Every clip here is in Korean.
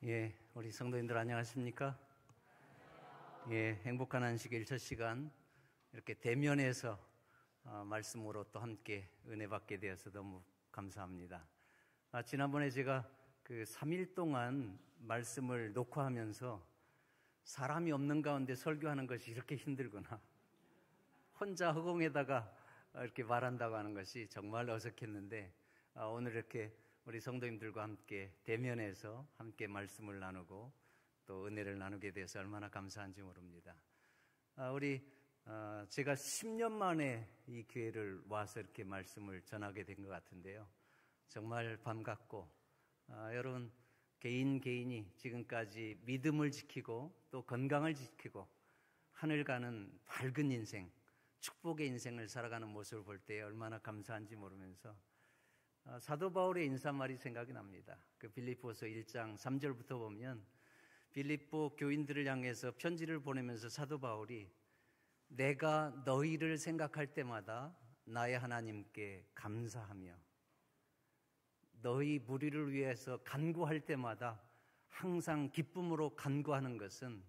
예, 우리 성도님들 안녕하십니까? 예, 행복한 안식일 첫 시간 이렇게 대면해서 말씀으로 또 함께 은혜 받게 되어서 너무 감사합니다. 지난번에 제가 그 3일 동안 말씀을 녹화하면서 사람이 없는 가운데 설교하는 것이 이렇게 힘들구나. 혼자 허공에다가 이렇게 말한다고 하는 것이 정말 어색했는데 오늘 이렇게 우리 성도님들과 함께 대면해서 함께 말씀을 나누고 또 은혜를 나누게 돼서 얼마나 감사한지 모릅니다. 제가 10년 만에 이 교회를 와서 이렇게 말씀을 전하게 된 것 같은데요. 정말 반갑고 여러분 개인이 지금까지 믿음을 지키고 또 건강을 지키고 하늘 가는 밝은 인생, 축복의 인생을 살아가는 모습을 볼 때 얼마나 감사한지 모르면서 사도 바울의 인사말이 생각이 납니다. 그 빌립보서 1장 3절부터 보면 빌립보 교인들을 향해서 편지를 보내면서 사도 바울이 내가 너희를 생각할 때마다 나의 하나님께 감사하며 너희 무리를 위해서 간구할 때마다 항상 기쁨으로 간구하는 것은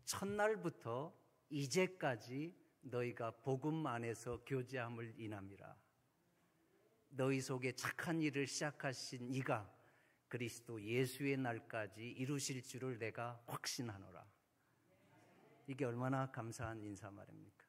첫날부터 이제까지 너희가 복음 안에서 교제함을 인함이라. 너희 속에 착한 일을 시작하신 이가 그리스도 예수의 날까지 이루실 줄을 내가 확신하노라. 이게 얼마나 감사한 인사말입니까?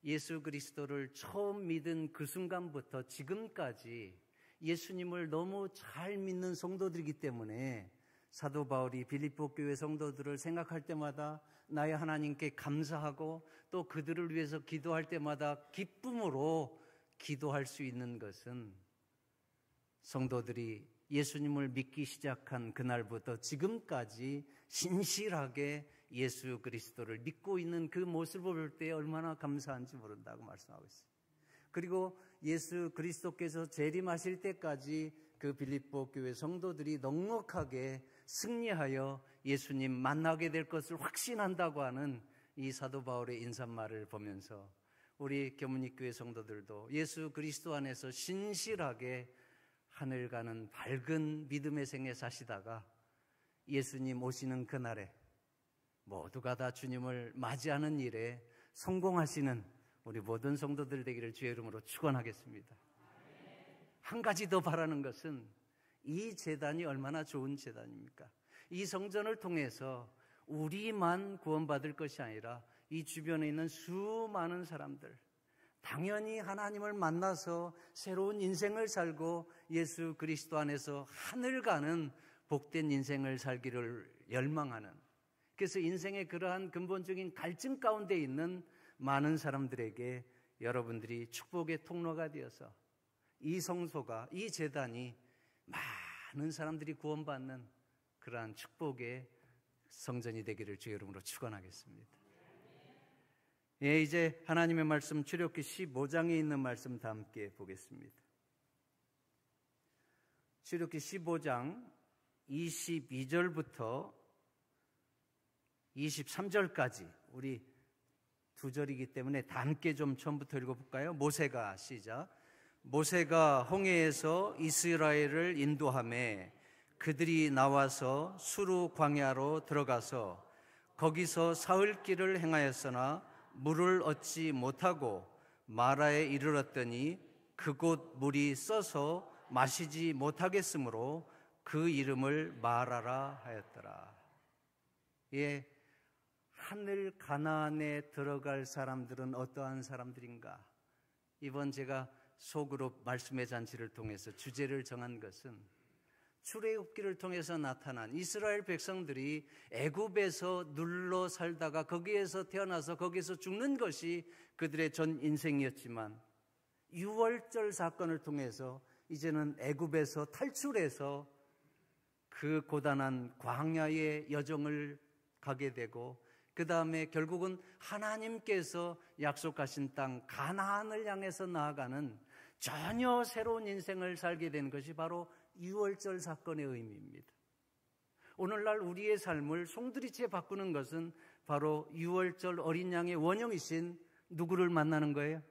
예수 그리스도를 처음 믿은 그 순간부터 지금까지 예수님을 너무 잘 믿는 성도들이기 때문에 사도 바울이 빌립보 교회 성도들을 생각할 때마다 나의 하나님께 감사하고 또 그들을 위해서 기도할 때마다 기쁨으로 기도할 수 있는 것은 성도들이 예수님을 믿기 시작한 그날부터 지금까지 신실하게 예수 그리스도를 믿고 있는 그 모습을 볼 때 얼마나 감사한지 모른다고 말씀하고 있어요. 그리고 예수 그리스도께서 재림하실 때까지 그 빌립보 교회 성도들이 넉넉하게 승리하여 예수님 만나게 될 것을 확신한다고 하는 이 사도 바울의 인사말을 보면서 우리 교문익교회 성도들도 예수 그리스도 안에서 신실하게 하늘 가는 밝은 믿음의 생애 사시다가 예수님 오시는 그날에 모두가 다 주님을 맞이하는 일에 성공하시는 우리 모든 성도들 되기를 주의 이름으로 축원하겠습니다. 한 가지 더 바라는 것은 이 제단이 얼마나 좋은 제단입니까? 이 성전을 통해서 우리만 구원받을 것이 아니라 이 주변에 있는 수많은 사람들, 당연히 하나님을 만나서 새로운 인생을 살고 예수 그리스도 안에서 하늘 가는 복된 인생을 살기를 열망하는, 그래서 인생의 그러한 근본적인 갈증 가운데 있는 많은 사람들에게 여러분들이 축복의 통로가 되어서 이 성소가, 이 제단이 많은 사람들이 구원받는 그러한 축복의 성전이 되기를 주의 이름으로 축원하겠습니다. 예, 이제 하나님의 말씀 출애굽기 15장에 있는 말씀 다 함께 보겠습니다. 출애굽기 15장 22절부터 23절까지 우리 두 절이기 때문에 다 함께 좀 처음부터 읽어볼까요? 모세가 시작. 모세가 홍해에서 이스라엘을 인도하매 그들이 나와서 수르 광야로 들어가서 거기서 사흘 길을 행하였으나 물을 얻지 못하고 마라에 이르렀더니 그곳 물이 써서 마시지 못하겠으므로 그 이름을 마라라 하였더라. 예, 하늘 가나안에 들어갈 사람들은 어떠한 사람들인가? 이번 제가 소그룹 말씀의 잔치를 통해서 주제를 정한 것은 출애굽기를 통해서 나타난 이스라엘 백성들이 애굽에서 눌러 살다가 거기에서 태어나서 거기에서 죽는 것이 그들의 전 인생이었지만 유월절 사건을 통해서 이제는 애굽에서 탈출해서 그 고단한 광야의 여정을 가게 되고 그 다음에 결국은 하나님께서 약속하신 땅 가나안을 향해서 나아가는 전혀 새로운 인생을 살게 된 것이 바로 유월절 사건의 의미입니다. 오늘날 우리의 삶을 송두리째 바꾸는 것은 바로 유월절 어린 양의 원형이신 누구를 만나는 거예요?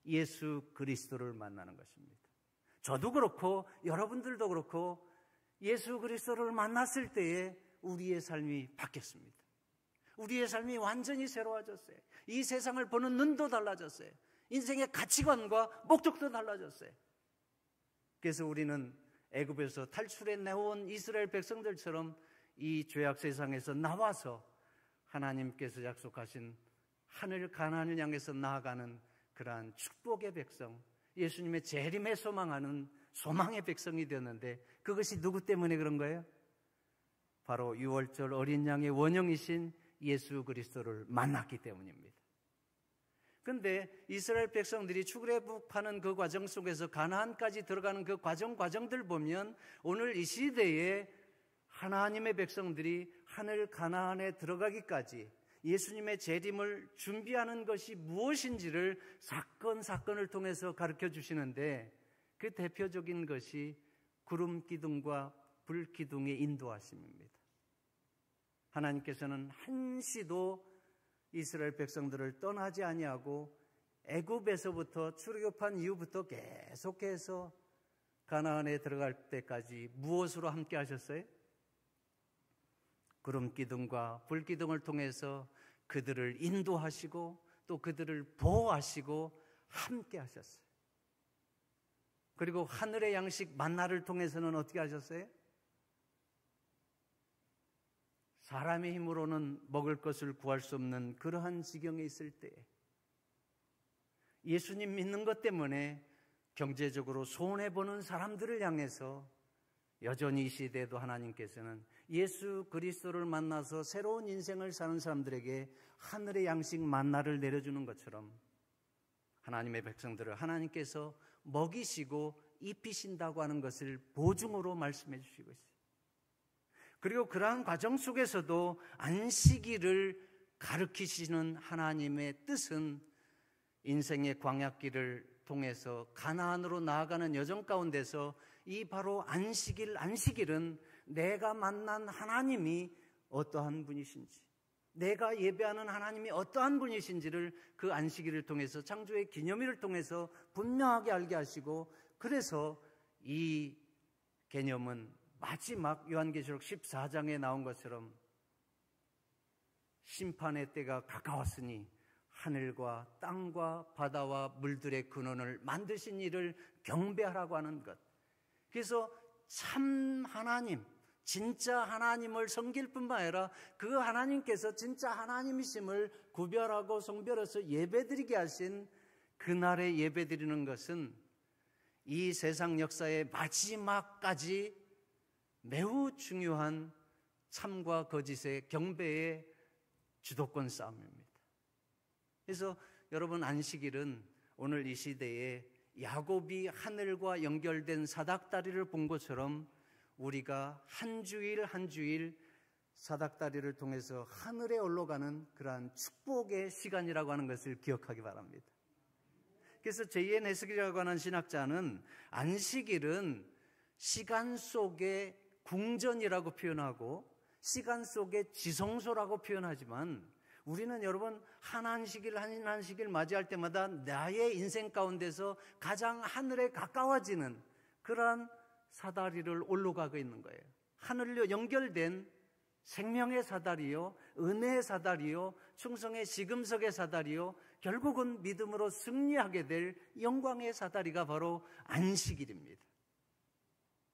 예수 그리스도를 만나는 것입니다. 저도 그렇고 여러분들도 그렇고 예수 그리스도를 만났을 때에 우리의 삶이 바뀌었습니다. 우리의 삶이 완전히 새로워졌어요. 이 세상을 보는 눈도 달라졌어요. 인생의 가치관과 목적도 달라졌어요. 그래서 우리는 애굽에서 탈출해 내온 이스라엘 백성들처럼 이 죄악 세상에서 나와서 하나님께서 약속하신 하늘 가나안을 향해서 나아가는 그러한 축복의 백성, 예수님의 재림에 소망하는 소망의 백성이 되었는데, 그것이 누구 때문에 그런 거예요? 바로 유월절 어린 양의 원형이신 예수 그리스도를 만났기 때문입니다. 그런데 이스라엘 백성들이 출애굽하는 그 과정 속에서 가나안까지 들어가는 그 과정들 보면 오늘 이 시대에 하나님의 백성들이 하늘 가나안에 들어가기까지 예수님의 재림을 준비하는 것이 무엇인지를 사건을 통해서 가르쳐 주시는데, 그 대표적인 것이 구름 기둥과 불 기둥의 인도하심입니다. 하나님께서는 한시도 이스라엘 백성들을 떠나지 아니하고 애굽에서부터 출애굽한 이후부터 계속해서 가나안에 들어갈 때까지 무엇으로 함께 하셨어요? 구름 기둥과 불 기둥을 통해서 그들을 인도하시고 또 그들을 보호하시고 함께 하셨어요. 그리고 하늘의 양식 만나를 통해서는 어떻게 하셨어요? 사람의 힘으로는 먹을 것을 구할 수 없는 그러한 지경에 있을 때 예수님 믿는 것 때문에 경제적으로 손해보는 사람들을 향해서 여전히 이 시대에도 하나님께서는 예수 그리스도를 만나서 새로운 인생을 사는 사람들에게 하늘의 양식 만나를 내려주는 것처럼 하나님의 백성들을 하나님께서 먹이시고 입히신다고 하는 것을 보증으로 말씀해 주시고 있어요. 그리고 그러한 과정 속에서도 안식일을 가르치시는 하나님의 뜻은 인생의 광야길을 통해서 가나안으로 나아가는 여정 가운데서 이 바로 안식일은 내가 만난 하나님이 어떠한 분이신지, 내가 예배하는 하나님이 어떠한 분이신지를 그 안식일을 통해서, 창조의 기념일을 통해서 분명하게 알게 하시고, 그래서 이 개념은 마지막 요한계시록 14장에 나온 것처럼 심판의 때가 가까웠으니 하늘과 땅과 바다와 물들의 근원을 만드신 이를 경배하라고 하는 것. 그래서 참 하나님, 진짜 하나님을 섬길 뿐만 아니라 그 하나님께서 진짜 하나님이심을 구별하고 성별해서 예배드리게 하신 그날에 예배드리는 것은 이 세상 역사의 마지막까지 매우 중요한 참과 거짓의 경배의 주도권 싸움입니다. 그래서 여러분, 안식일은 오늘 이 시대에 야곱이 하늘과 연결된 사닥다리를 본 것처럼 우리가 한 주일 한 주일 사닥다리를 통해서 하늘에 올라가는 그러한 축복의 시간이라고 하는 것을 기억하기 바랍니다. 그래서 J.N. 해석이라고 하는 신학자는 안식일은 시간 속의 궁전이라고 표현하고 시간 속의 지성소라고 표현하지만, 우리는 여러분 한 안식일 맞이할 때마다 나의 인생 가운데서 가장 하늘에 가까워지는 그러한 사다리를 올라가고 있는 거예요. 하늘로 연결된 생명의 사다리요, 은혜의 사다리요, 충성의 시금석의 사다리요, 결국은 믿음으로 승리하게 될 영광의 사다리가 바로 안식일입니다.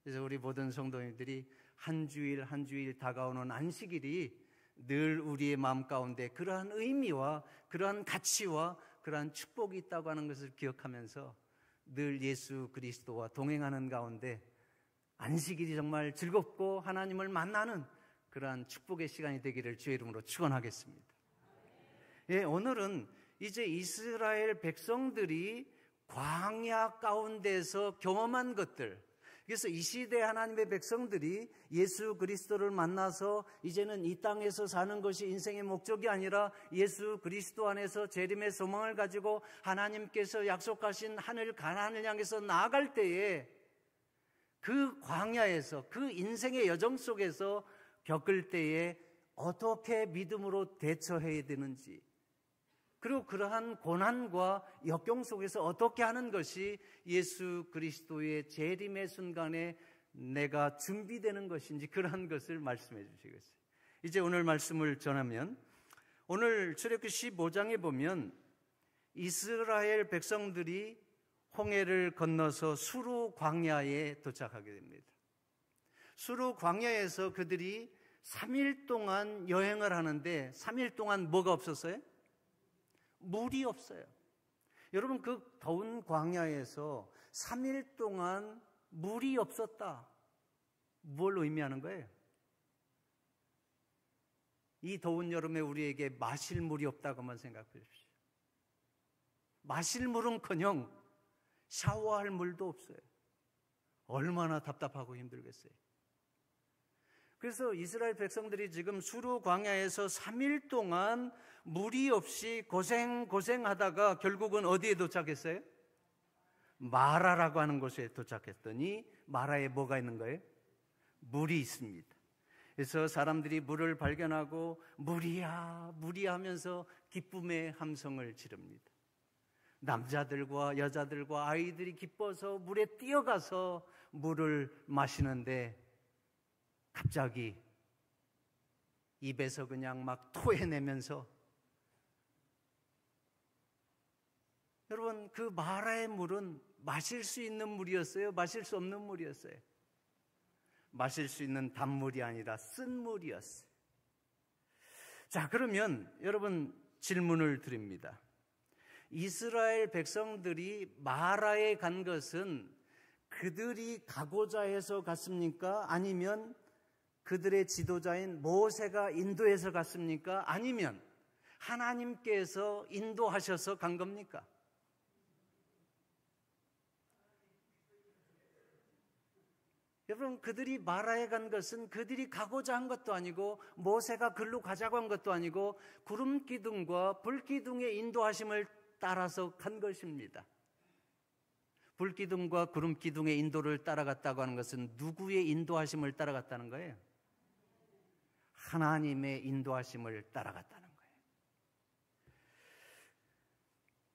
그래서 우리 모든 성도님들이 한 주일 한 주일 다가오는 안식일이 늘 우리의 마음 가운데 그러한 의미와 그러한 가치와 그러한 축복이 있다고 하는 것을 기억하면서 늘 예수 그리스도와 동행하는 가운데 안식일이 정말 즐겁고 하나님을 만나는 그러한 축복의 시간이 되기를 주의 이름으로 축원하겠습니다. 예, 오늘은 이제 이스라엘 백성들이 광야 가운데서 경험한 것들, 그래서 이 시대 하나님의 백성들이 예수 그리스도를 만나서 이제는 이 땅에서 사는 것이 인생의 목적이 아니라 예수 그리스도 안에서 재림의 소망을 가지고 하나님께서 약속하신 하늘 가나안을 향해서 나아갈 때에 그 광야에서, 그 인생의 여정 속에서 겪을 때에 어떻게 믿음으로 대처해야 되는지, 그리고 그러한 고난과 역경 속에서 어떻게 하는 것이 예수 그리스도의 재림의 순간에 내가 준비되는 것인지 그러한 것을 말씀해 주시겠어요. 이제 오늘 말씀을 전하면 오늘 출애굽기 15장에 보면 이스라엘 백성들이 홍해를 건너서 수르 광야에 도착하게 됩니다. 수르 광야에서 그들이 3일 동안 여행을 하는데 3일 동안 뭐가 없었어요? 물이 없어요. 여러분, 그 더운 광야에서 3일 동안 물이 없었다. 뭘 의미하는 거예요? 이 더운 여름에 우리에게 마실 물이 없다고만 생각해 주십시오. 마실 물은커녕 샤워할 물도 없어요. 얼마나 답답하고 힘들겠어요. 그래서 이스라엘 백성들이 지금 수르 광야에서 3일 동안 물이 없이 고생하다가 결국은 어디에 도착했어요? 마라라고 하는 곳에 도착했더니 마라에 뭐가 있는 거예요? 물이 있습니다. 그래서 사람들이 물을 발견하고 물이야 물이야 하면서 기쁨의 함성을 지릅니다. 남자들과 여자들과 아이들이 기뻐서 물에 뛰어가서 물을 마시는데 갑자기 입에서 그냥 막 토해내면서, 여러분, 그 마라의 물은 마실 수 있는 물이었어요? 마실 수 없는 물이었어요? 마실 수 있는 단물이 아니라 쓴 물이었어요. 자, 그러면 여러분 질문을 드립니다. 이스라엘 백성들이 마라에 간 것은 그들이 가고자 해서 갔습니까? 아니면 그들의 지도자인 모세가 인도해서 갔습니까? 아니면 하나님께서 인도하셔서 간 겁니까? 여러분, 그들이 마라에 간 것은 그들이 가고자 한 것도 아니고 모세가 글로 가자고 한 것도 아니고 구름 기둥과 불 기둥의 인도하심을 따라서 간 것입니다. 불 기둥과 구름 기둥의 인도를 따라갔다고 하는 것은 누구의 인도하심을 따라갔다는 거예요? 하나님의 인도하심을 따라갔다는 거예요.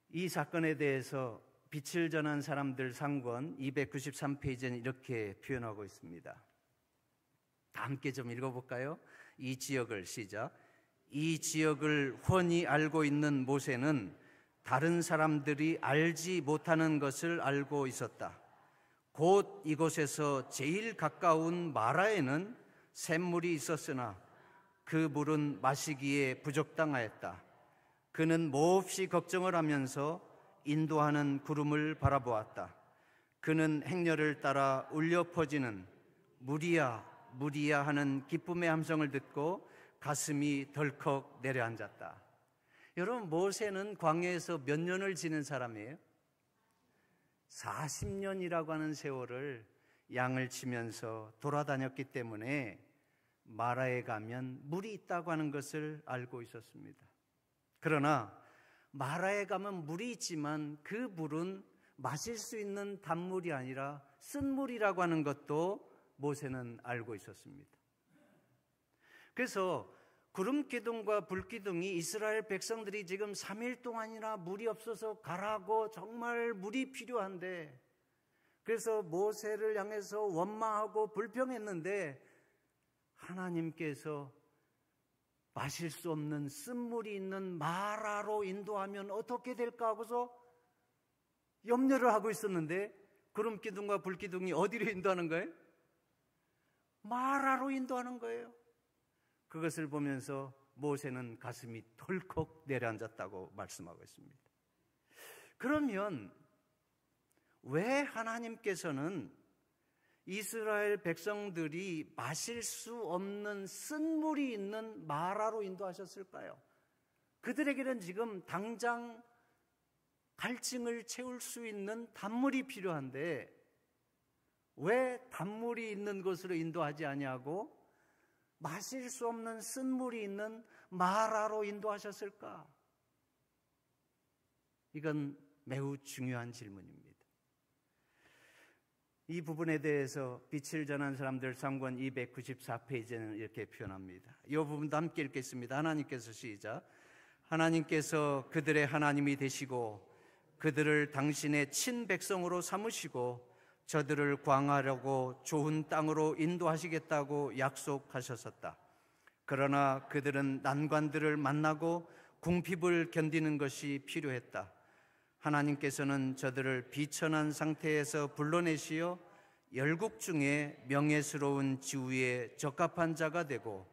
이 사건에 대해서 빛을 전한 사람들 상권 293페이지는 이렇게 표현하고 있습니다. 다 함께 좀 읽어볼까요? 이 지역을 시작. 이 지역을 훤히 알고 있는 모세는 다른 사람들이 알지 못하는 것을 알고 있었다. 곧 이곳에서 제일 가까운 마라에는 샘물이 있었으나 그 물은 마시기에 부적당하였다. 그는 몹시 걱정을 하면서 인도하는 구름을 바라보았다. 그는 행렬을 따라 울려 퍼지는 무리야 무리야 하는 기쁨의 함성을 듣고 가슴이 덜컥 내려앉았다. 여러분, 모세는 광야에서 몇 년을 지낸 사람이에요? 40년이라고 하는 세월을 양을 치면서 돌아다녔기 때문에 마라에 가면 물이 있다고 하는 것을 알고 있었습니다. 그러나 마라에 가면 물이 있지만 그 물은 마실 수 있는 단물이 아니라 쓴 물이라고 하는 것도 모세는 알고 있었습니다. 그래서 구름 기둥과 불 기둥이 이스라엘 백성들이 지금 3일 동안이나 물이 없어서 가라고 정말 물이 필요한데, 그래서 모세를 향해서 원망하고 불평했는데 하나님께서 마실 수 없는 쓴물이 있는 마라로 인도하면 어떻게 될까 하고서 염려를 하고 있었는데 구름 기둥과 불 기둥이 어디로 인도하는 거예요? 마라로 인도하는 거예요. 그것을 보면서 모세는 가슴이 덜컥 내려앉았다고 말씀하고 있습니다. 그러면 왜 하나님께서는 이스라엘 백성들이 마실 수 없는 쓴물이 있는 마라로 인도하셨을까요? 그들에게는 지금 당장 갈증을 채울 수 있는 단물이 필요한데 왜 단물이 있는 곳으로 인도하지 아니하고 마실 수 없는 쓴물이 있는 마라로 인도하셨을까? 이건 매우 중요한 질문입니다. 이 부분에 대해서 빛을 전한 사람들 상권 294페이지는 이렇게 표현합니다. 이 부분도 함께 읽겠습니다. 하나님께서 시작. 하나님께서 그들의 하나님이 되시고 그들을 당신의 친백성으로 삼으시고 저들을 광활하고 좋은 땅으로 인도하시겠다고 약속하셨었다. 그러나 그들은 난관들을 만나고 궁핍을 견디는 것이 필요했다. 하나님께서는 저들을 비천한 상태에서 불러내시어 열국 중에 명예스러운 지위에 적합한 자가 되고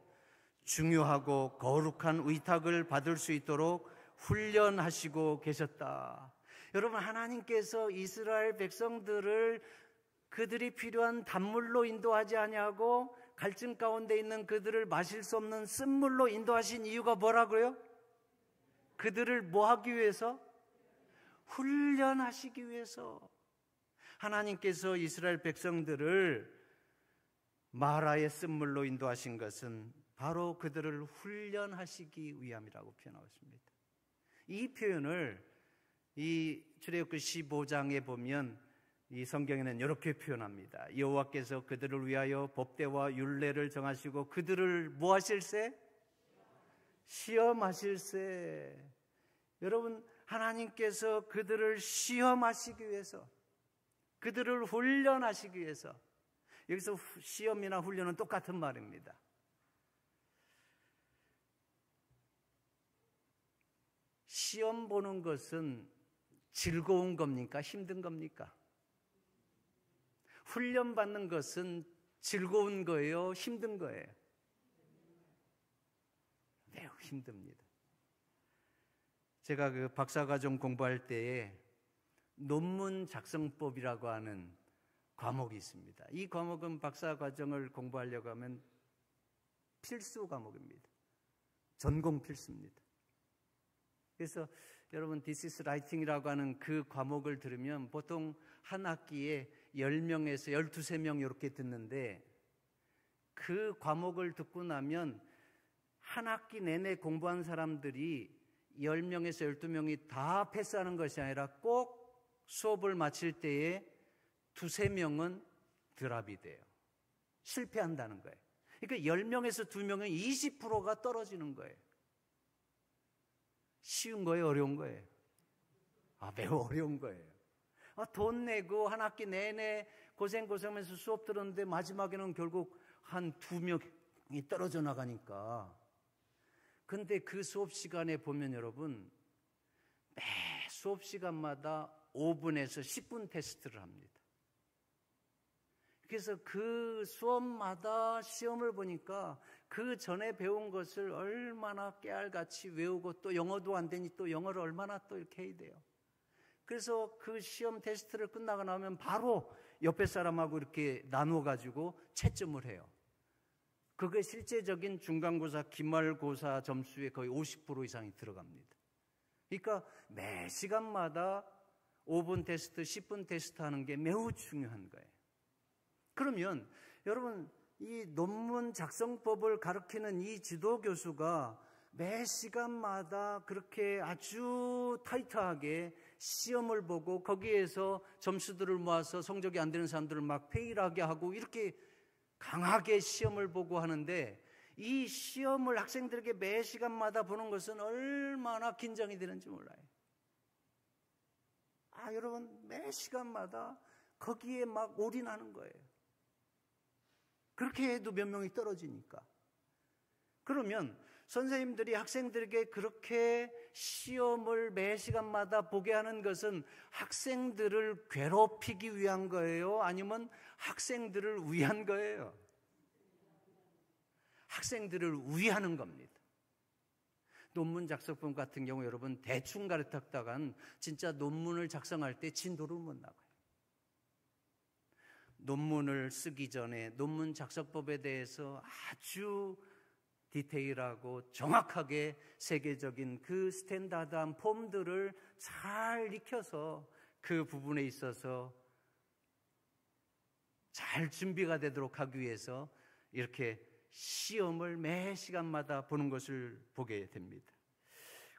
중요하고 거룩한 의탁을 받을 수 있도록 훈련하시고 계셨다. 여러분, 하나님께서 이스라엘 백성들을 그들이 필요한 단물로 인도하지 아니하고 갈증 가운데 있는 그들을 마실 수 없는 쓴물로 인도하신 이유가 뭐라고요? 그들을 뭐 하기 위해서? 훈련하시기 위해서. 하나님께서 이스라엘 백성들을 마라의 쓴물로 인도하신 것은 바로 그들을 훈련하시기 위함이라고 표현하고 있습니다. 이 표현을 이 출애굽기 15장에 보면 이 성경에는 이렇게 표현합니다. 여호와께서 그들을 위하여 법대와 율례를 정하시고 그들을 뭐 하실세? 시험하실세. 여러분, 하나님께서 그들을 시험하시기 위해서, 그들을 훈련하시기 위해서. 여기서 시험이나 훈련은 똑같은 말입니다. 시험 보는 것은 즐거운 겁니까? 힘든 겁니까? 훈련 받는 것은 즐거운 거예요? 힘든 거예요? 매우 힘듭니다. 제가 그 박사과정 공부할 때에 논문 작성법이라고 하는 과목이 있습니다. 이 과목은 박사과정을 공부하려고 하면 필수 과목입니다. 전공 필수입니다. 그래서 여러분, This is Writing이라고 하는 그 과목을 들으면 보통 한 학기에 10명에서 12명 이렇게 듣는데, 그 과목을 듣고 나면 한 학기 내내 공부한 사람들이 10명에서 12명이 다 패스하는 것이 아니라 꼭 수업을 마칠 때에 2-3명은 드랍이 돼요. 실패한다는 거예요. 그러니까 10명에서 2명은 20%가 떨어지는 거예요. 쉬운 거예요? 어려운 거예요? 매우 어려운 거예요. 돈 내고 한 학기 내내 고생하면서 수업 들었는데 마지막에는 결국 한 2명이 떨어져 나가니까. 근데 그 수업 시간에 보면 여러분, 매 수업 시간마다 5분에서 10분 테스트를 합니다. 그래서 그 수업마다 시험을 보니까 그 전에 배운 것을 얼마나 깨알같이 외우고, 또 영어도 안 되니 또 영어를 얼마나 또 이렇게 해야 돼요. 그래서 그 시험 테스트를 끝나고 나면 바로 옆에 사람하고 이렇게 나눠가지고 채점을 해요. 그게 실제적인 중간고사, 기말고사 점수의 거의 50% 이상이 들어갑니다. 그러니까 매 시간마다 5분 테스트, 10분 테스트 하는 게 매우 중요한 거예요. 그러면 여러분, 이 논문 작성법을 가르치는 이 지도 교수가 매 시간마다 그렇게 아주 타이트하게 시험을 보고 거기에서 점수들을 모아서 성적이 안 되는 사람들을 막 페일하게 하고 이렇게 강하게 시험을 보고 하는데, 이 시험을 학생들에게 매 시간마다 보는 것은 얼마나 긴장이 되는지 몰라요. 여러분, 매 시간마다 거기에 막 올인하는 거예요. 그렇게 해도 몇 명이 떨어지니까. 그러면 선생님들이 학생들에게 그렇게 시험을 매 시간마다 보게 하는 것은 학생들을 괴롭히기 위한 거예요? 아니면 학생들을 위한 거예요? 학생들을 위하는 겁니다. 논문 작성법 같은 경우 여러분, 대충 가르쳤다간 진짜 논문을 작성할 때 진도를 못 나가요. 논문을 쓰기 전에 논문 작성법에 대해서 아주 디테일하고 정확하게 세계적인 그 스탠다드한 폼들을 잘 익혀서 그 부분에 있어서 잘 준비가 되도록 하기 위해서 이렇게 시험을 매 시간마다 보는 것을 보게 됩니다.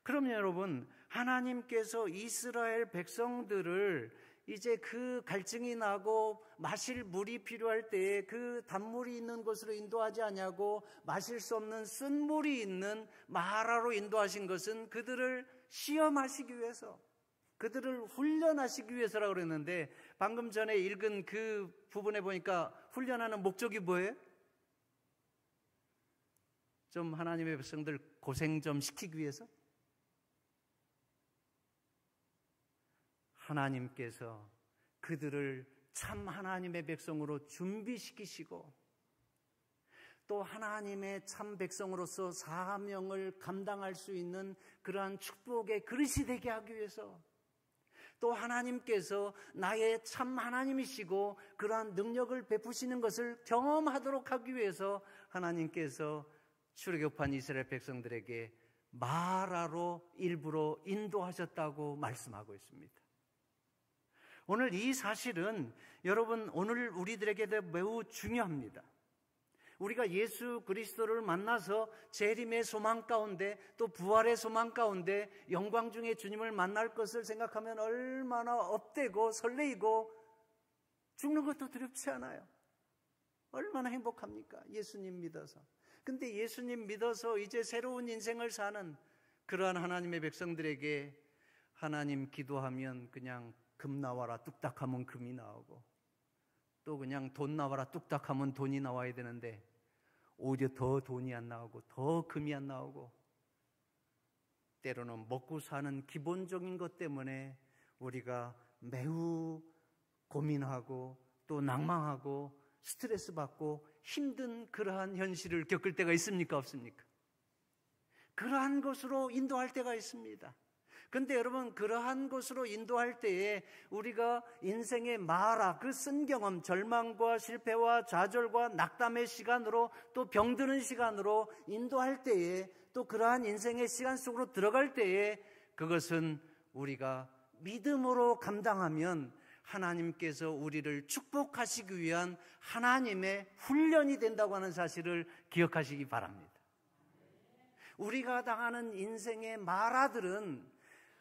그러면 여러분, 하나님께서 이스라엘 백성들을 이제 그 갈증이 나고 마실 물이 필요할 때에 그 단물이 있는 곳으로 인도하지 않냐고, 마실 수 없는 쓴물이 있는 마라로 인도하신 것은 그들을 시험하시기 위해서, 그들을 훈련하시기 위해서라고 그랬는데, 방금 전에 읽은 그 부분에 보니까 훈련하는 목적이 뭐예요? 좀 하나님의 백성들 고생 좀 시키기 위해서? 하나님께서 그들을 참 하나님의 백성으로 준비시키시고 또 하나님의 참 백성으로서 사명을 감당할 수 있는 그러한 축복의 그릇이 되게 하기 위해서 또 하나님께서 나의 참 하나님이시고 그러한 능력을 베푸시는 것을 경험하도록 하기 위해서 하나님께서 출애굽한 이스라엘 백성들에게 마라로 일부러 인도하셨다고 말씀하고 있습니다. 오늘 이 사실은 여러분 오늘 우리들에게도 매우 중요합니다. 우리가 예수 그리스도를 만나서 재림의 소망 가운데 또 부활의 소망 가운데 영광 중에 주님을 만날 것을 생각하면 얼마나 업되고 설레이고 죽는 것도 두렵지 않아요. 얼마나 행복합니까? 예수님 믿어서. 근데 예수님 믿어서 이제 새로운 인생을 사는 그러한 하나님의 백성들에게 하나님 기도하면 그냥 금 나와라 뚝딱 하면 금이 나오고 또 그냥 돈 나와라 뚝딱 하면 돈이 나와야 되는데 오히려 더 돈이 안 나오고 더 금이 안 나오고 때로는 먹고 사는 기본적인 것 때문에 우리가 매우 고민하고 또 낭망하고 스트레스 받고 힘든 그러한 현실을 겪을 때가 있습니까? 없습니까? 그러한 것으로 인도할 때가 있습니다. 근데 여러분 그러한 것으로 인도할 때에 우리가 인생의 마라 그 쓴 경험 절망과 실패와 좌절과 낙담의 시간으로 또 병드는 시간으로 인도할 때에 또 그러한 인생의 시간 속으로 들어갈 때에 그것은 우리가 믿음으로 감당하면 하나님께서 우리를 축복하시기 위한 하나님의 훈련이 된다고 하는 사실을 기억하시기 바랍니다. 우리가 당하는 인생의 마라들은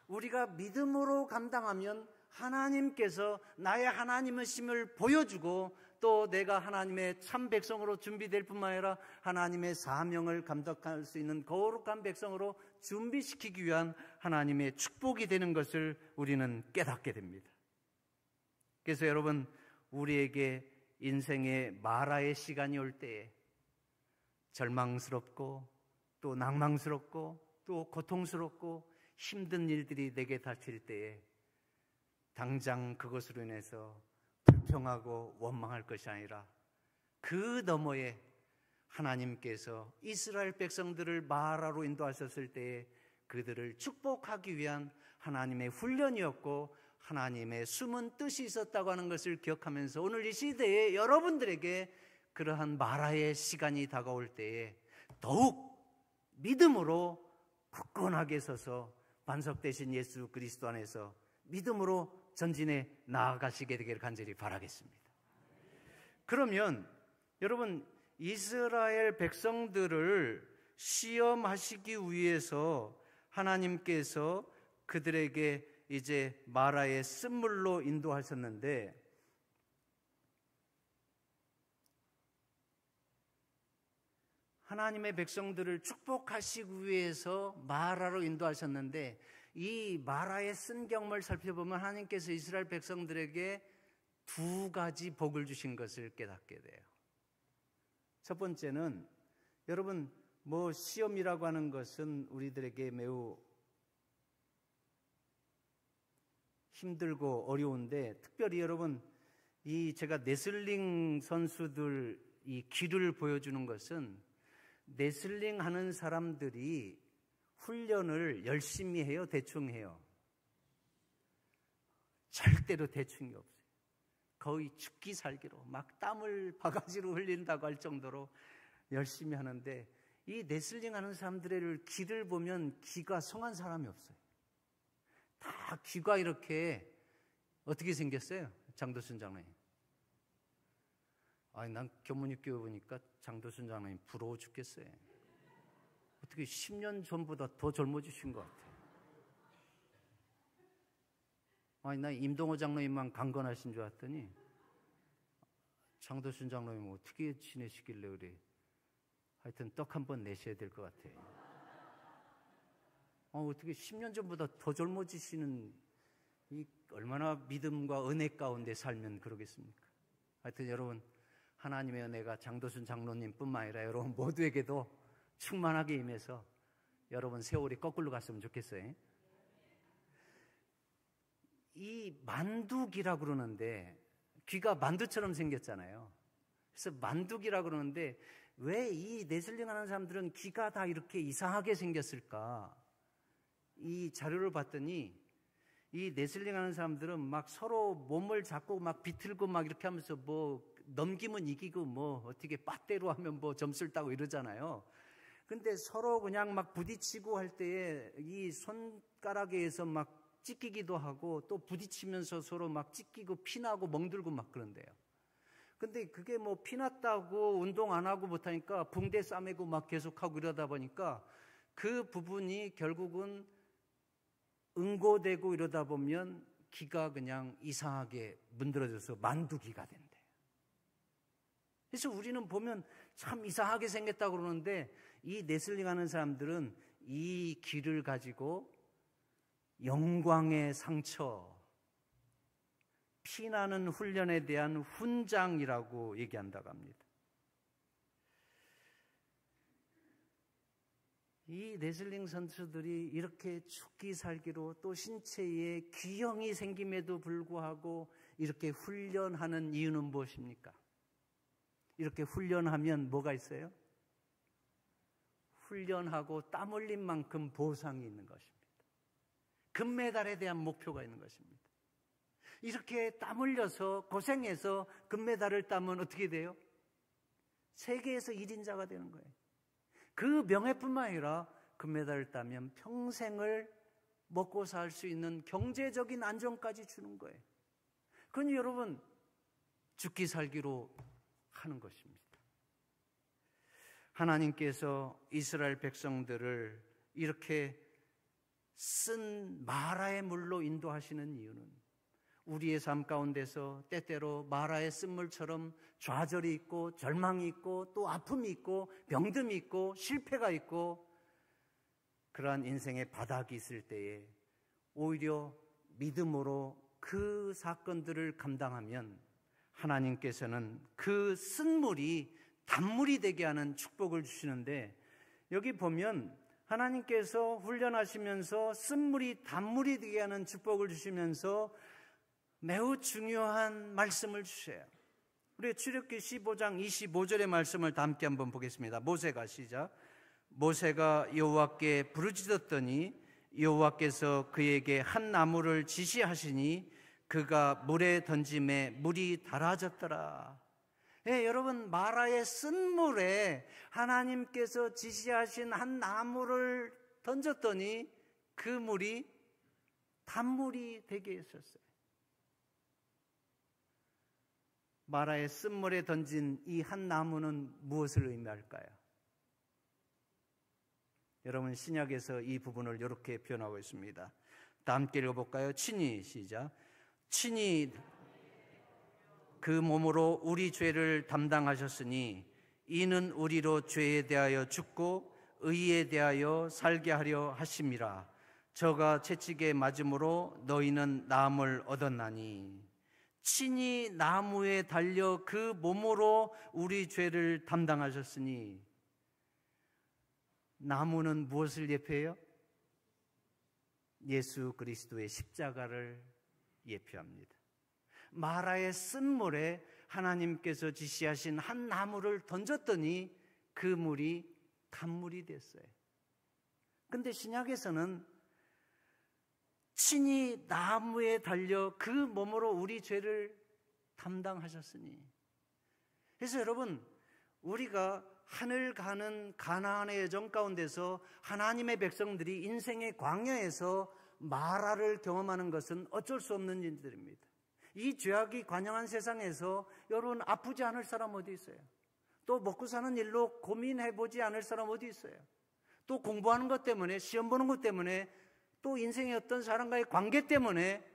우리가 믿음으로 감당하면 하나님께서 나의 하나님이심을 보여주고 또 내가 하나님의 참 백성으로 준비될 뿐만 아니라 하나님의 사명을 감당할 수 있는 거룩한 백성으로 준비시키기 위한 하나님의 축복이 되는 것을 우리는 깨닫게 됩니다. 그래서 여러분 우리에게 인생의 마라의 시간이 올 때에 절망스럽고 또 낭망스럽고 또 고통스럽고 힘든 일들이 내게 닥칠 때에 당장 그것으로 인해서 불평하고 원망할 것이 아니라 그 너머에 하나님께서 이스라엘 백성들을 마라로 인도하셨을 때에 그들을 축복하기 위한 하나님의 훈련이었고 하나님의 숨은 뜻이 있었다고 하는 것을 기억하면서 오늘 이 시대에 여러분들에게 그러한 마라의 시간이 다가올 때에 더욱 믿음으로 굳건하게 서서 반석되신 예수 그리스도 안에서 믿음으로 전진해 나아가시게 되기를 간절히 바라겠습니다. 그러면 여러분 이스라엘 백성들을 시험하시기 위해서 하나님께서 그들에게 이제 마라의 쓴물로 인도하셨는데 하나님의 백성들을 축복하시기 위해서 마라로 인도하셨는데 이 마라의 쓴 경험을 살펴보면 하나님께서 이스라엘 백성들에게 두 가지 복을 주신 것을 깨닫게 돼요. 첫 번째는 여러분 시험이라고 하는 것은 우리들에게 매우 힘들고 어려운데 특별히 여러분 제가 레슬링 선수들 이 길을 보여주는 것은 레슬링 하는 사람들이 훈련을 열심히 해요? 대충 해요? 절대로 대충이 없어요. 거의 죽기 살기로 막 땀을 바가지로 흘린다고 할 정도로 열심히 하는데 이 레슬링 하는 사람들의 귀를 보면 귀가 성한 사람이 없어요. 다 귀가 이렇게 어떻게 생겼어요? 장도순 장로님. 아니 난 교문육교 보니까 장도순 장로님 부러워 죽겠어요. 어떻게 10년 전보다 더 젊어지신 것 같아요. 아니 난 임동호 장로님만 강건하신 줄 알았더니 장도순 장로님 어떻게 지내시길래 그래. 하여튼 떡 한 번 내셔야 될 것 같아요. 어떻게 10년 전보다 더 젊어지시는 이 얼마나 믿음과 은혜 가운데 살면 그러겠습니까? 하여튼 여러분, 하나님의 은혜가 장도순 장로님뿐만 아니라 여러분 모두에게도 충만하게 임해서 여러분 세월이 거꾸로 갔으면 좋겠어요. 이 만두기라고 그러는데 귀가 만두처럼 생겼잖아요. 그래서 만두기라고 그러는데 왜 이 네슬링 하는 사람들은 귀가 다 이렇게 이상하게 생겼을까? 이 자료를 봤더니 이 네슬링 하는 사람들은 막 서로 몸을 잡고 막 비틀고 막 이렇게 하면서 뭐 넘기면 이기고 뭐 어떻게 빠떼로 하면 뭐 점수를 따고 이러잖아요. 근데 서로 그냥 막 부딪히고 할 때에 이 손가락에서 막 찢기기도 하고 또 부딪히면서 서로 막 찢기고 피나고 멍들고 막 그런대요. 근데 그게 뭐 피났다고 운동 안 하고 못하니까 붕대 싸매고 막 계속하고 이러다 보니까 그 부분이 결국은 응고되고 이러다 보면 기가 그냥 이상하게 문드러져서 만두기가 된대. 그래서 우리는 보면 참 이상하게 생겼다고 그러는데 이 네슬링 하는 사람들은 이 귀를 가지고 영광의 상처, 피나는 훈련에 대한 훈장이라고 얘기한다고 합니다. 이 레슬링 선수들이 이렇게 죽기 살기로 또 신체에 귀형이 생김에도 불구하고 이렇게 훈련하는 이유는 무엇입니까? 이렇게 훈련하면 뭐가 있어요? 훈련하고 땀 흘린 만큼 보상이 있는 것입니다. 금메달에 대한 목표가 있는 것입니다. 이렇게 땀 흘려서 고생해서 금메달을 따면 어떻게 돼요? 세계에서 1인자가 되는 거예요. 그 명예뿐만 아니라 금메달을 따면 평생을 먹고 살 수 있는 경제적인 안정까지 주는 거예요. 그러니 여러분, 죽기 살기로 하는 것입니다. 하나님께서 이스라엘 백성들을 이렇게 쓴 마라의 물로 인도하시는 이유는 우리의 삶 가운데서 때때로 마라의 쓴물처럼 좌절이 있고 절망이 있고 또 아픔이 있고 병듦이 있고 실패가 있고 그러한 인생의 바닥이 있을 때에 오히려 믿음으로 그 사건들을 감당하면 하나님께서는 그 쓴물이 단물이 되게 하는 축복을 주시는데, 여기 보면 하나님께서 훈련하시면서 쓴물이 단물이 되게 하는 축복을 주시면서 매우 중요한 말씀을 주셔요. 우리 출애굽기 15장 25절의 말씀을 다 함께 한번 보겠습니다. 모세가 시작. 모세가 여호와께 부르짖었더니 여호와께서 그에게 한 나무를 지시하시니 그가 물에 던짐에 물이 달아졌더라. 예, 여러분, 마라의 쓴물에 하나님께서 지시하신 한 나무를 던졌더니 그 물이 단물이 되게 했었어요. 마라의 쓴물에 던진 이 한 나무는 무엇을 의미할까요? 여러분, 신약에서 이 부분을 이렇게 표현하고 있습니다. 다 함께 읽어볼까요? 친히 시작. 친히 그 몸으로 우리 죄를 담당하셨으니 이는 우리로 죄에 대하여 죽고 의에 대하여 살게 하려 하심이라. 저가 채찍에 맞음으로 너희는 나음을 얻었나니. 친히 나무에 달려 그 몸으로 우리 죄를 담당하셨으니. 나무는 무엇을 예표해요? 예수 그리스도의 십자가를 예표합니다. 마라의 쓴물에 하나님께서 지시하신 한 나무를 던졌더니 그 물이 단물이 됐어요. 근데 신약에서는 친히 나무에 달려 그 몸으로 우리 죄를 담당하셨으니. 그래서 여러분, 우리가 하늘 가는 가나안의 여정 가운데서 하나님의 백성들이 인생의 광야에서 마라를 경험하는 것은 어쩔 수 없는 일들입니다. 이 죄악이 관영한 세상에서 여러분, 아프지 않을 사람 어디 있어요? 또 먹고 사는 일로 고민해보지 않을 사람 어디 있어요? 또 공부하는 것 때문에, 시험 보는 것 때문에, 또 인생의 어떤 사람과의 관계 때문에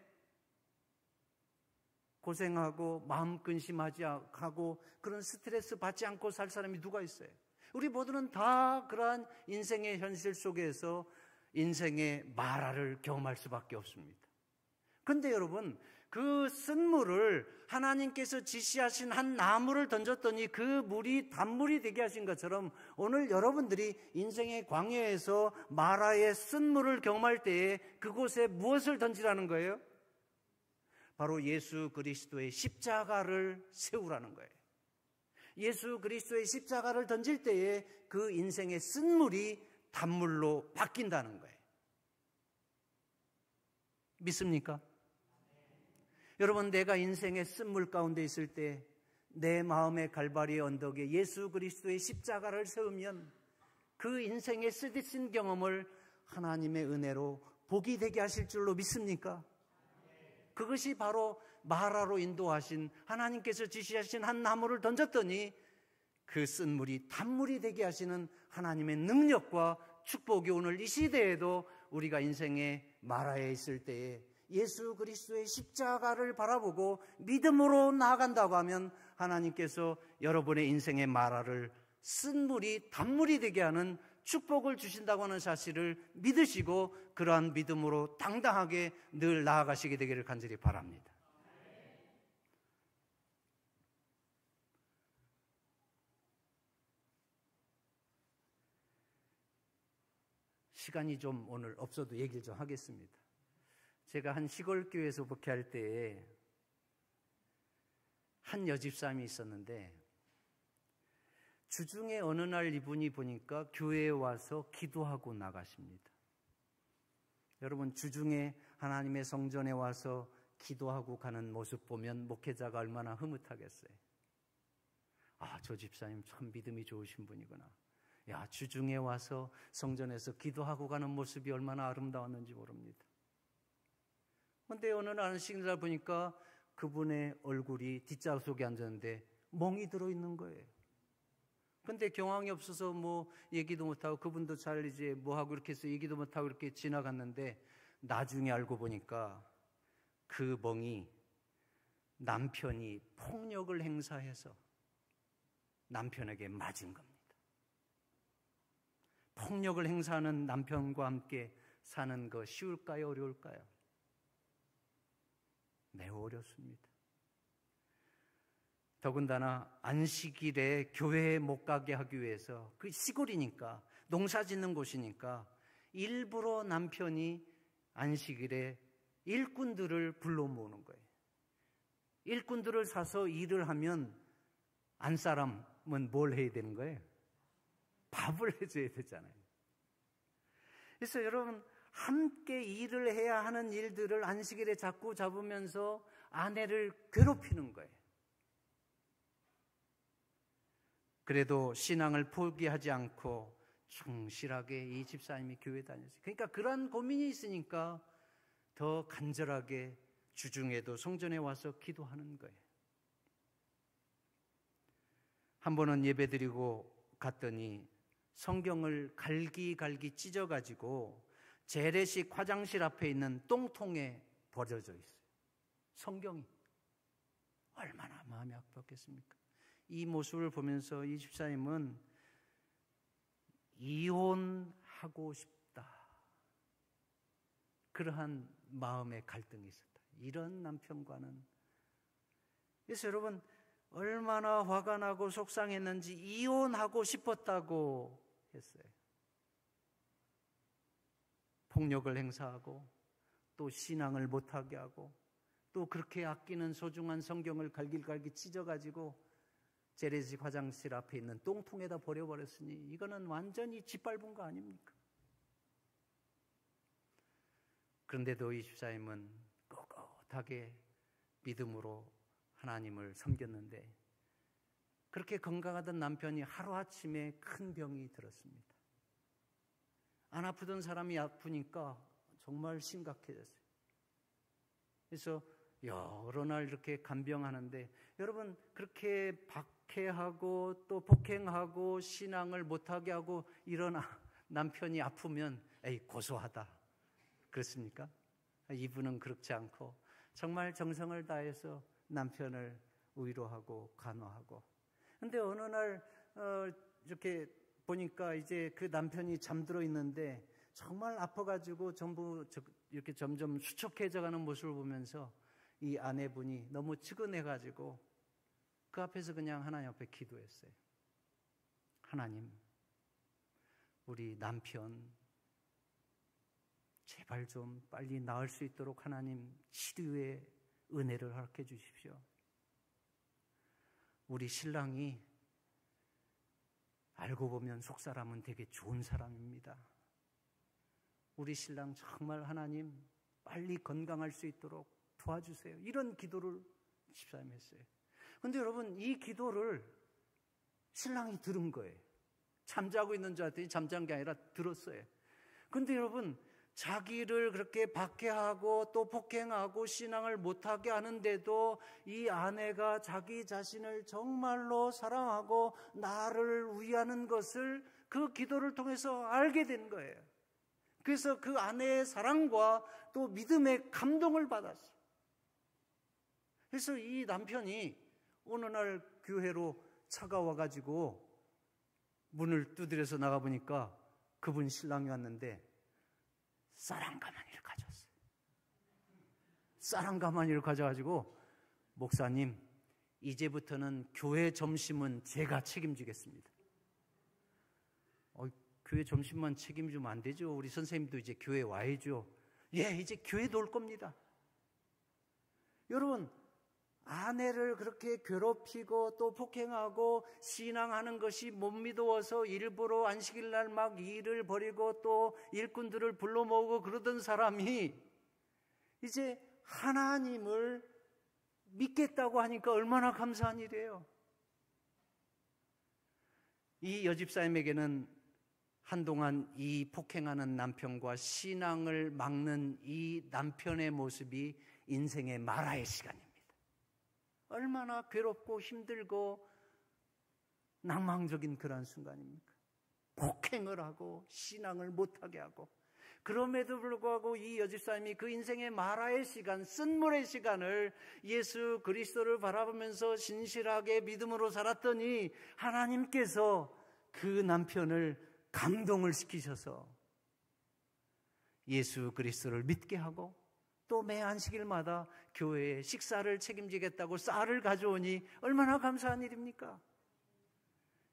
고생하고 마음 근심하지 하고 그런 스트레스 받지 않고 살 사람이 누가 있어요? 우리 모두는 다 그러한 인생의 현실 속에서 인생의 마라를 경험할 수밖에 없습니다. 근데 여러분, 그 쓴물을 하나님께서 지시하신 한 나무를 던졌더니 그 물이 단물이 되게 하신 것처럼 오늘 여러분들이 인생의 광야에서 마라의 쓴물을 경험할 때에 그곳에 무엇을 던지라는 거예요? 바로 예수 그리스도의 십자가를 세우라는 거예요. 예수 그리스도의 십자가를 던질 때에 그 인생의 쓴물이 단물로 바뀐다는 거예요. 믿습니까? 여러분, 내가 인생의 쓴물 가운데 있을 때 내 마음의 갈바리 언덕에 예수 그리스도의 십자가를 세우면 그 인생의 쓰디쓴 경험을 하나님의 은혜로 복이 되게 하실 줄로 믿습니까? 그것이 바로 마라로 인도하신 하나님께서 지시하신 한 나무를 던졌더니 그 쓴물이 단물이 되게 하시는 하나님의 능력과 축복이 오늘 이 시대에도 우리가 인생의 마라에 있을 때에 예수 그리스도의 십자가를 바라보고 믿음으로 나아간다고 하면 하나님께서 여러분의 인생의 마라를 쓴물이 단물이 되게 하는 축복을 주신다고 하는 사실을 믿으시고 그러한 믿음으로 당당하게 늘 나아가시게 되기를 간절히 바랍니다. 시간이 좀 오늘 없어도 얘기를 좀 하겠습니다. 제가 한 시골 교회에서 목회할 때에 한 여집사님이 있었는데 주중에 어느 날 이분이 보니까 교회에 와서 기도하고 나가십니다. 여러분, 주중에 하나님의 성전에 와서 기도하고 가는 모습 보면 목회자가 얼마나 흐뭇하겠어요. 아, 저 집사님 참 믿음이 좋으신 분이구나. 야, 주중에 와서 성전에서 기도하고 가는 모습이 얼마나 아름다웠는지 모릅니다. 그런데 어느 날 안식일날 보니까 그분의 얼굴이 뒷좌석에 앉았는데 멍이 들어있는 거예요. 근데 경황이 없어서 뭐 얘기도 못하고 그분도 잘 이제 뭐하고 이렇게 해서 얘기도 못하고 이렇게 지나갔는데 나중에 알고 보니까 그 멍이 남편이 폭력을 행사해서 남편에게 맞은 겁니다. 폭력을 행사하는 남편과 함께 사는 거 쉬울까요? 어려울까요? 매우 어렵습니다. 더군다나 안식일에 교회에 못 가게 하기 위해서 그 시골이니까 농사 짓는 곳이니까 일부러 남편이 안식일에 일꾼들을 불러 모으는 거예요. 일꾼들을 사서 일을 하면 안사람은 뭘 해야 되는 거예요? 밥을 해줘야 되잖아요. 그래서 여러분, 함께 일을 해야 하는 일들을 안식일에 자꾸 잡으면서 아내를 괴롭히는 거예요. 그래도 신앙을 포기하지 않고 충실하게 이 집사님이 교회 다녔어요. 그러니까 그런 고민이 있으니까 더 간절하게 주중에도 성전에 와서 기도하는 거예요. 한 번은 예배드리고 갔더니 성경을 갈기갈기 찢어가지고 재래식 화장실 앞에 있는 똥통에 버려져 있어요. 성경이. 얼마나 마음이 아팠겠습니까? 이 모습을 보면서 이 집사님은 이혼하고 싶다. 그러한 마음의 갈등이 있었다. 이런 남편과는. 그래서 여러분, 얼마나 화가 나고 속상했는지 이혼하고 싶었다고 했어요. 폭력을 행사하고 또 신앙을 못하게 하고 또 그렇게 아끼는 소중한 성경을 갈길갈기 찢어가지고 재래식 화장실 앞에 있는 똥통에다 버려버렸으니 이거는 완전히 짓밟은 거 아닙니까? 그런데도 이 집사님은 꼿꼿하게 믿음으로 하나님을 섬겼는데 그렇게 건강하던 남편이 하루아침에 큰 병이 들었습니다. 안 아프던 사람이 아프니까 정말 심각해졌어요. 그래서 여러 날 이렇게 간병하는데 여러분, 그렇게 박해하고 또 폭행하고 신앙을 못하게 하고 이런 남편이 아프면 에이, 고소하다. 그렇습니까? 이분은 그렇지 않고 정말 정성을 다해서 남편을 위로하고 간호하고. 근데 어느 날 이렇게 보니까 이제 그 남편이 잠들어 있는데 정말 아파가지고 전부 이렇게 점점 수척해져가는 모습을 보면서 이 아내분이 너무 측은해가지고 그 앞에서 그냥 하나님 앞에 기도했어요. 하나님, 우리 남편 제발 좀 빨리 나을 수 있도록 하나님 치료의 은혜를 허락해 주십시오. 우리 신랑이 알고 보면 속사람은 되게 좋은 사람입니다. 우리 신랑 정말 하나님 빨리 건강할 수 있도록 도와주세요. 이런 기도를 집사님 했어요. 그런데 여러분, 이 기도를 신랑이 들은 거예요. 잠자고 있는 줄 알았더니 잠잔 게 아니라 들었어요. 그런데 여러분, 자기를 그렇게 박해하고 또 폭행하고 신앙을 못하게 하는데도 이 아내가 자기 자신을 정말로 사랑하고 나를 위하는 것을 그 기도를 통해서 알게 된 거예요. 그래서 그 아내의 사랑과 또 믿음의 감동을 받았어요. 그래서 이 남편이 어느 날 교회로 차가 와가지고 문을 두드려서 나가보니까 그분 신랑이 왔는데 쌀 한 가마니를 가져왔어요. 쌀 한 가마니를 가져가지고 목사님, 이제부터는 교회 점심은 제가 책임지겠습니다. 교회 점심만 책임지면 안 되죠. 우리 선생님도 이제 교회 와야죠. 예, 이제 교회도 올 겁니다. 여러분, 아내를 그렇게 괴롭히고 또 폭행하고 신앙하는 것이 못 믿어서 일부러 안식일날 막 일을 벌이고 또 일꾼들을 불러 모으고 그러던 사람이 이제 하나님을 믿겠다고 하니까 얼마나 감사한 일이에요. 이 여집사님에게는 한동안 이 폭행하는 남편과 신앙을 막는 이 남편의 모습이 인생의 마라의 시간입니다. 얼마나 괴롭고 힘들고 낭망적인 그런 순간입니까? 폭행을 하고 신앙을 못하게 하고, 그럼에도 불구하고 이 여집사님이 그 인생의 마라의 시간, 쓴물의 시간을 예수 그리스도를 바라보면서 신실하게 믿음으로 살았더니 하나님께서 그 남편을 감동을 시키셔서 예수 그리스도를 믿게 하고 또 매 안식일마다 교회에 식사를 책임지겠다고 쌀을 가져오니 얼마나 감사한 일입니까?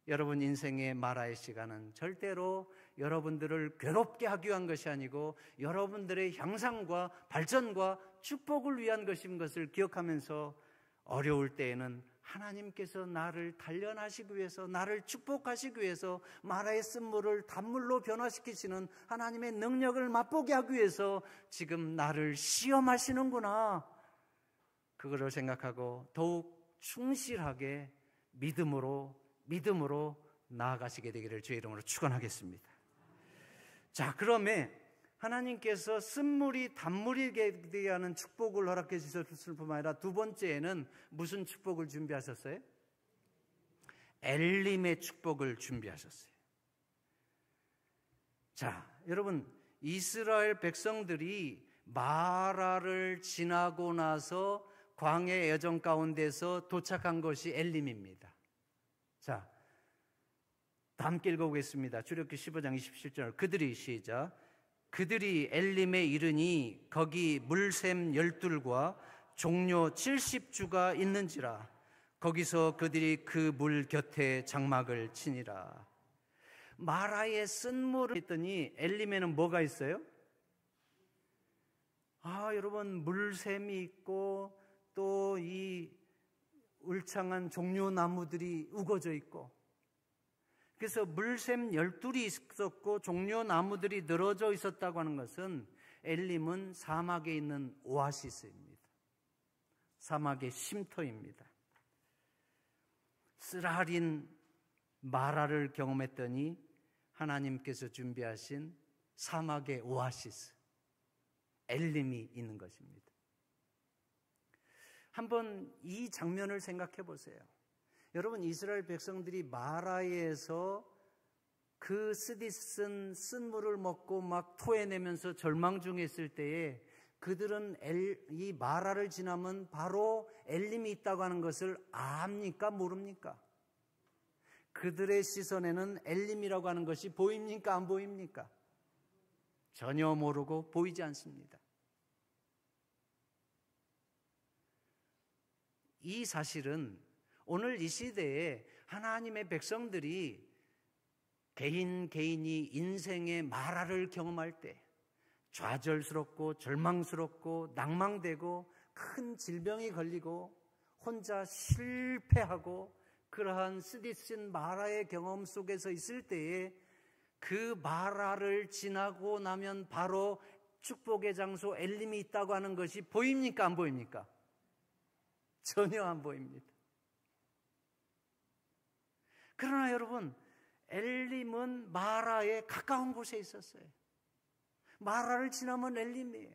여러분, 인생의 마라의 시간은 절대로 여러분들을 괴롭게 하기 위한 것이 아니고 여러분들의 향상과 발전과 축복을 위한 것인 것을 기억하면서 어려울 때에는 하나님께서 나를 단련하시기 위해서, 나를 축복하시기 위해서 마라의 쓴물을 단물로 변화시키시는 하나님의 능력을 맛보게 하기 위해서 지금 나를 시험하시는구나, 그거를 생각하고 더욱 충실하게 믿음으로 나아가시게 되기를 주의 이름으로 축원하겠습니다. 자, 그러면 하나님께서 쓴물이 단물이게 되게 하는 축복을 허락해 주셨을 뿐만 아니라 두 번째에는 무슨 축복을 준비하셨어요? 엘림의 축복을 준비하셨어요. 자, 여러분, 이스라엘 백성들이 마라를 지나고 나서 광야의 여정 가운데서 도착한 것이 엘림입니다. 자, 다 함께 읽어보겠습니다. 출애굽기 15장 27절. 그들이 엘림에 이르니 거기 물샘 12과 종려 70주가 있는지라. 거기서 그들이 그 물 곁에 장막을 치니라. 마라의 쓴물을 했더니 엘림에는 뭐가 있어요? 여러분, 물샘이 있고 또 이 울창한 종려나무들이 우거져 있고, 그래서 물샘 12이 있었고 종려나무들이 늘어져 있었다고 하는 것은 엘림은 사막에 있는 오아시스입니다. 사막의 쉼터입니다. 쓰라린 마라를 경험했더니 하나님께서 준비하신 사막의 오아시스, 엘림이 있는 것입니다. 한번 이 장면을 생각해 보세요. 여러분, 이스라엘 백성들이 마라에서 그 쓰디쓴 쓴물을 먹고 막 토해내면서 절망 중에 있을 때에 그들은 이 마라를 지나면 바로 엘림이 있다고 하는 것을 압니까? 모릅니까? 그들의 시선에는 엘림이라고 하는 것이 보입니까? 안 보입니까? 전혀 모르고 보이지 않습니다. 이 사실은 오늘 이 시대에 하나님의 백성들이 개인이 인생의 마라를 경험할 때 좌절스럽고 절망스럽고 낭망되고 큰 질병이 걸리고 혼자 실패하고 그러한 쓰디쓴 마라의 경험 속에서 있을 때에 그 마라를 지나고 나면 바로 축복의 장소 엘림이 있다고 하는 것이 보입니까? 안 보입니까? 전혀 안 보입니다. 그러나 여러분, 엘림은 마라에 가까운 곳에 있었어요. 마라를 지나면 엘림이에요.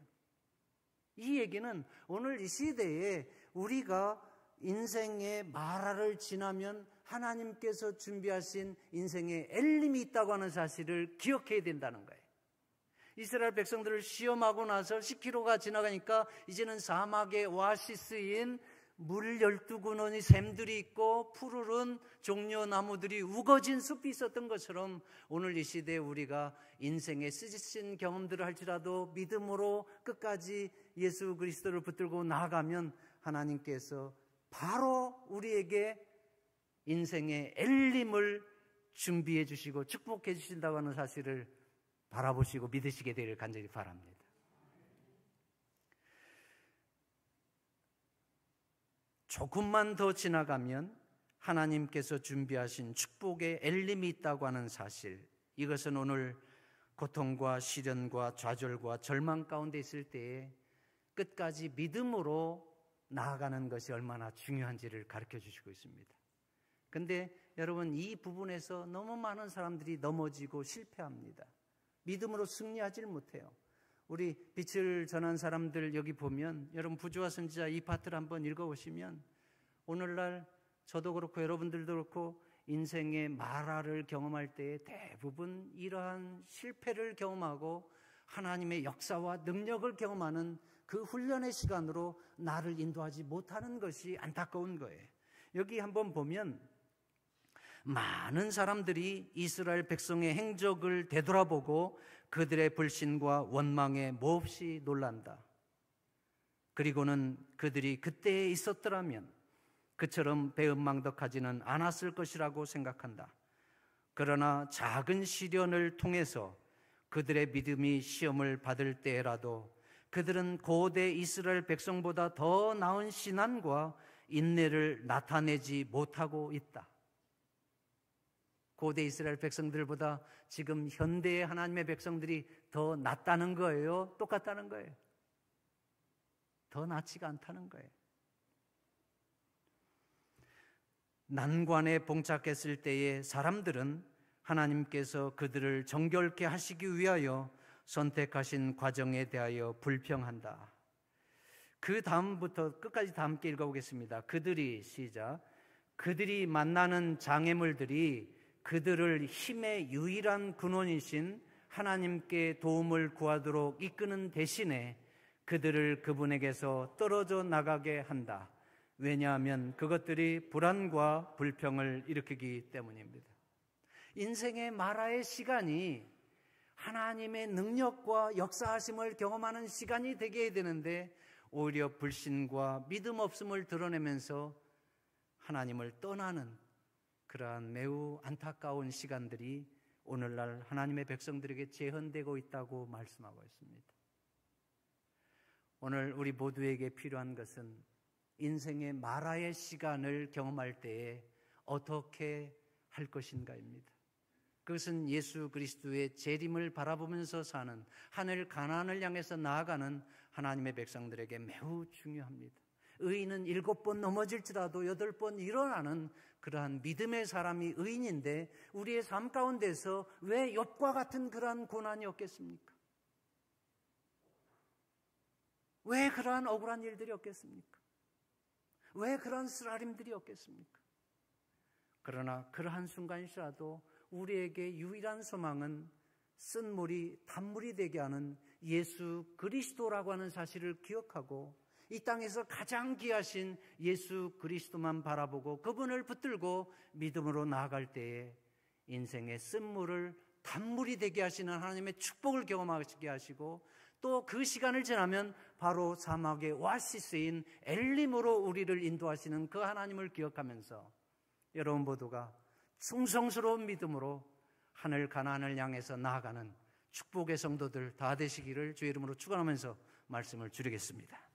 이 얘기는 오늘 이 시대에 우리가 인생의 마라를 지나면 하나님께서 준비하신 인생의 엘림이 있다고 하는 사실을 기억해야 된다는 거예요. 이스라엘 백성들을 시험하고 나서 10km가 지나가니까 이제는 사막의 오아시스인 물 12근원의 샘들이 있고 푸르른 종려나무들이 우거진 숲이 있었던 것처럼 오늘 이 시대에 우리가 인생의 쓰디쓴 경험들을 할지라도 믿음으로 끝까지 예수 그리스도를 붙들고 나아가면 하나님께서 바로 우리에게 인생의 엘림을 준비해 주시고 축복해 주신다고 하는 사실을 바라보시고 믿으시게 되기를 간절히 바랍니다. 조금만 더 지나가면 하나님께서 준비하신 축복의 엘림이 있다고 하는 사실, 이것은 오늘 고통과 시련과 좌절과 절망 가운데 있을 때에 끝까지 믿음으로 나아가는 것이 얼마나 중요한지를 가르쳐 주시고 있습니다. 근데 여러분, 이 부분에서 너무 많은 사람들이 넘어지고 실패합니다. 믿음으로 승리하지를 못해요. 우리 빛을 전한 사람들 여기 보면, 여러분 부조와 선지자 이 파트를 한번 읽어보시면 오늘날 저도 그렇고 여러분들도 그렇고 인생의 마라를 경험할 때 대부분 이러한 실패를 경험하고 하나님의 역사와 능력을 경험하는 그 훈련의 시간으로 나를 인도하지 못하는 것이 안타까운 거예요. 여기 한번 보면 많은 사람들이 이스라엘 백성의 행적을 되돌아보고 그들의 불신과 원망에 몹시 놀란다. 그리고는 그들이 그때에 있었더라면 그처럼 배은망덕하지는 않았을 것이라고 생각한다. 그러나 작은 시련을 통해서 그들의 믿음이 시험을 받을 때라도 그들은 고대 이스라엘 백성보다 더 나은 신앙과 인내를 나타내지 못하고 있다. 고대 이스라엘 백성들보다 지금 현대의 하나님의 백성들이 더 낫다는 거예요? 똑같다는 거예요? 더 낫지가 않다는 거예요. 난관에 봉착했을 때에 사람들은 하나님께서 그들을 정결케 하시기 위하여 선택하신 과정에 대하여 불평한다. 그 다음부터 끝까지 다 함께 읽어보겠습니다. 그들이 만나는 장애물들이 그들을 힘의 유일한 근원이신 하나님께 도움을 구하도록 이끄는 대신에 그들을 그분에게서 떨어져 나가게 한다. 왜냐하면 그것들이 불안과 불평을 일으키기 때문입니다. 인생의 마라의 시간이 하나님의 능력과 역사하심을 경험하는 시간이 되게 해야 되는데 오히려 불신과 믿음 없음을 드러내면서 하나님을 떠나는 그러한 매우 안타까운 시간들이 오늘날 하나님의 백성들에게 재현되고 있다고 말씀하고 있습니다. 오늘 우리 모두에게 필요한 것은 인생의 마라의 시간을 경험할 때에 어떻게 할 것인가입니다. 그것은 예수 그리스도의 재림을 바라보면서 사는 하늘 가나안을 향해서 나아가는 하나님의 백성들에게 매우 중요합니다. 의인은 7번 넘어질지라도 8번 일어나는 그러한 믿음의 사람이 의인인데 우리의 삶 가운데서 왜 욥과 같은 그러한 고난이 없겠습니까? 왜 그러한 억울한 일들이 없겠습니까? 왜 그러한 쓰라림들이 없겠습니까? 그러나 그러한 순간이라도 우리에게 유일한 소망은 쓴 물이 단물이 되게 하는 예수 그리스도라고 하는 사실을 기억하고 이 땅에서 가장 귀하신 예수 그리스도만 바라보고 그분을 붙들고 믿음으로 나아갈 때에 인생의 쓴물을 단물이 되게 하시는 하나님의 축복을 경험하게 하시고, 또 그 시간을 지나면 바로 사막의 오아시스인 엘림으로 우리를 인도하시는 그 하나님을 기억하면서 여러분 모두가 충성스러운 믿음으로 하늘 가나안을 향해서 나아가는 축복의 성도들 다 되시기를 주의 이름으로 축원하면서 말씀을 줄이겠습니다.